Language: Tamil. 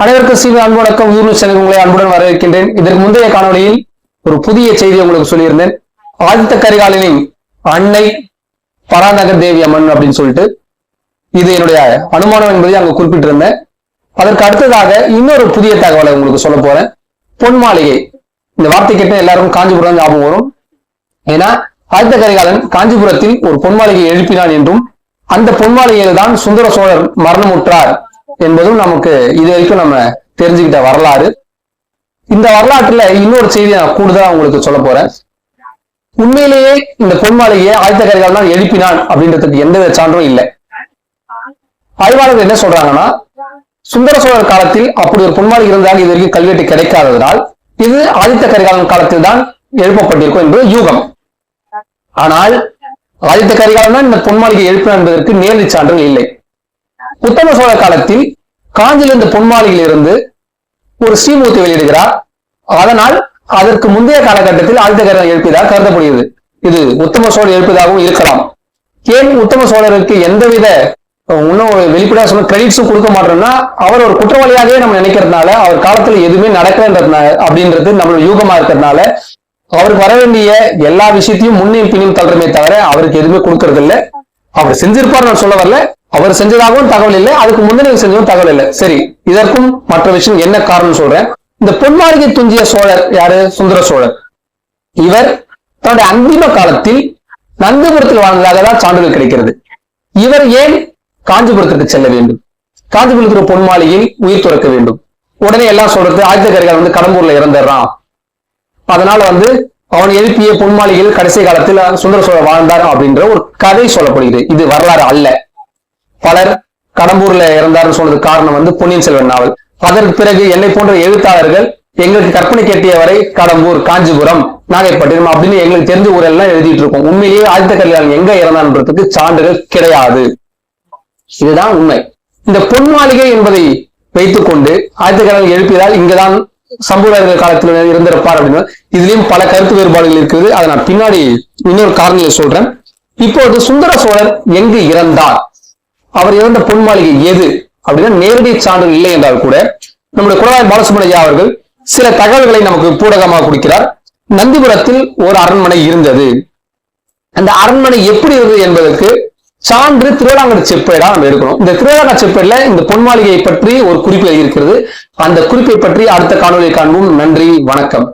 அனைவருக்கும் சீவி அன்பு வணக்கம். யூனிட் சேனல் உங்களை அன்புடன் வரவேற்கின்றேன். இதற்கு முந்தைய காணொலியில் ஒரு புதிய செய்தியை உங்களுக்கு சொல்லியிருந்தேன். ஆதித்த கரிகாலனின் அன்னை பராநகர் தேவி அம்மன் அப்படின்னு சொல்லிட்டு இது என்னுடைய அனுமானம் என்பதை அங்கு குறிப்பிட்டிருந்தேன். அதற்கு அடுத்ததாக இன்னொரு புதிய தகவலை உங்களுக்கு சொல்ல போறேன். பொன் மாளிகை, இந்த வார்த்தை கேட்ட எல்லாருக்கும் காஞ்சிபுரம் ஞாபகம் வரும். ஏன்னா ஆதித்த கரிகாலன் காஞ்சிபுரத்தில் ஒரு பொன் மாளிகையை எழுப்பினான் என்றும் அந்த பொன் மாளிகையில் தான் சுந்தர சோழர் மரணமுற்றார் என்பதும் நமக்கு இது வரைக்கும் நம்ம தெரிஞ்சுக்கிட்ட வரலாறு. இந்த வரலாற்றுல இன்னொரு செய்தி நான் கூடுதலா உங்களுக்கு சொல்ல போறேன். உண்மையிலேயே இந்த பொன் மாளிகையை ஆதித்த கரிகாலன் தான் எழுப்பினான் அப்படின்றதுக்கு எந்தவித சான்றும் இல்லை. ஆய்வாளர்கள் என்ன சொல்றாங்கன்னா, சுந்தர சோழர் காலத்தில் அப்படி ஒரு பொன் மாளிகை இருந்தால் இது வரைக்கும் கல்வெட்டு கிடைக்காததால் இது ஆதித்த கரிகாலன் காலத்தில் தான் எழுப்பப்பட்டிருக்கும் என்பது யூகம். ஆனால் ஆதித்த கரிகாலன் தான் இந்த பொன் மாளிகை எழுப்பினார் என்பதற்கு நேரடி சான்றுகள் இல்லை. உத்தம சோழ காலத்தில் காஞ்சியில் இந்த பொன் மாளிகையில் இருந்து ஒரு ஸ்ரீமூர்த்தி வெளியிடுகிறார். அதனால் அதற்கு முந்தைய காலகட்டத்தில் ஆதித்த கரிகாலன் எழுப்பியதாக கருதப்படுகிறது. இது உத்தம சோழர் எழுப்பியதாகவும் இருக்கலாம். ஏன் உத்தம சோழருக்கு எந்தவித இன்னும் வெளிப்படையாக சொன்ன கிரெடிட்ஸும் கொடுக்க மாட்டோம்னா, அவர் ஒரு குற்றவாளியாகவே நம்ம நினைக்கிறதுனால, அவர் காலத்துல எதுவுமே நடக்கலன்றதுனால அப்படின்றது நம்மளோட யூகமா இருக்கிறதுனால அவருக்கு வர வேண்டிய எல்லா விஷயத்தையும் முன்னையும் பின்னும் தள்ளுறமே தவிர அவருக்கு எதுவுமே கொடுக்கறது இல்லை. அவர் செஞ்சிருப்பார் நான் சொல்ல வரல, அவர் செஞ்சதாகவும் தகவல் இல்லை, அதுக்கு முந்தின செஞ்சதும் தகவல் இல்லை. சரி, இதற்கும் மற்ற விஷயம் என்ன காரணம் சொல்றேன். இந்த பொன் மாளிகை துஞ்சிய சோழர் யாரு? சுந்தர சோழர். இவர் தன்னுடைய அந்திம காலத்தில் நந்திபுரத்தில் வாழ்ந்ததாக தான் சான்றுகள் கிடைக்கிறது. இவர் ஏன் காஞ்சிபுரத்திற்கு செல்ல வேண்டும்? காஞ்சிபுரத்தில் பொன் மாளிகையில் உயிர் துறக்க வேண்டும். உடனே எல்லாம் சொல்றது ஆதித்த கரிகாலன் கடம்பூர்ல இறந்துடுறான், அதனால அவன் எழுப்பிய பொன் மாளிகையில் கடைசி காலத்தில் சுந்தர சோழர் வாழ்ந்தார் அப்படின்ற ஒரு கதை சொல்லப்படுகிறது. இது வரலாறு அல்ல. பலர் கடம்பூர்ல இறந்தார்னு சொன்னதுக்கு காரணம் பொன்னியின் செல்வன் நாவல். அதற்கு பிறகு என்னை போன்ற எழுத்தாளர்கள் எங்களுக்கு கற்பனை கேட்டியவரை கடம்பூர், காஞ்சிபுரம், நாகைப்பட்டினம் அப்படின்னு எங்களுக்கு தெரிஞ்ச ஊரெல்லாம் எழுதிட்டு இருக்கோம். உண்மையிலேயே ஆதித்த கரிகாலன் எங்க இறந்தான்றதுக்கு சான்றுகள் கிடையாது. இதுதான் உண்மை. இந்த பொன் மாளிகை என்பதை வைத்துக் கொண்டு ஆதித்த கரிகாலன் எழுப்பியதால் இங்கதான் சம்புவராயர்கள் காலத்தில் இருந்திருப்பார் அப்படின்னு இதுலயும் பல கருத்து வேறுபாடுகள் இருக்குது. அதை நான் பின்னாடி இன்னொரு காரணங்களை சொல்றேன். இப்போது சுந்தர சோழர் எங்கு இறந்தார், அவர் இறந்த பொன் மாளிகை எது அப்படின்னா நேரடி சான்று இல்லை என்றால் கூட நம்முடைய குடவாய் பாலசுப்ரமணியா அவர்கள் சில தகவல்களை நமக்கு பூடகமாக கொடுக்கிறார். நந்திபுரத்தில் ஒரு அரண்மனை இருந்தது. அந்த அரண்மனை எப்படி இருந்தது என்பதற்கு சான்று திருவிழாங்கட செப்பேடா நம்ம எடுக்கணும். இந்த திருவிழாங்கட செப்பேடுல இந்த பொன் மாளிகையை பற்றி ஒரு குறிப்பு இருக்கிறது. அந்த குறிப்பை பற்றி அடுத்த காணொலியை காண்போம். நன்றி, வணக்கம்.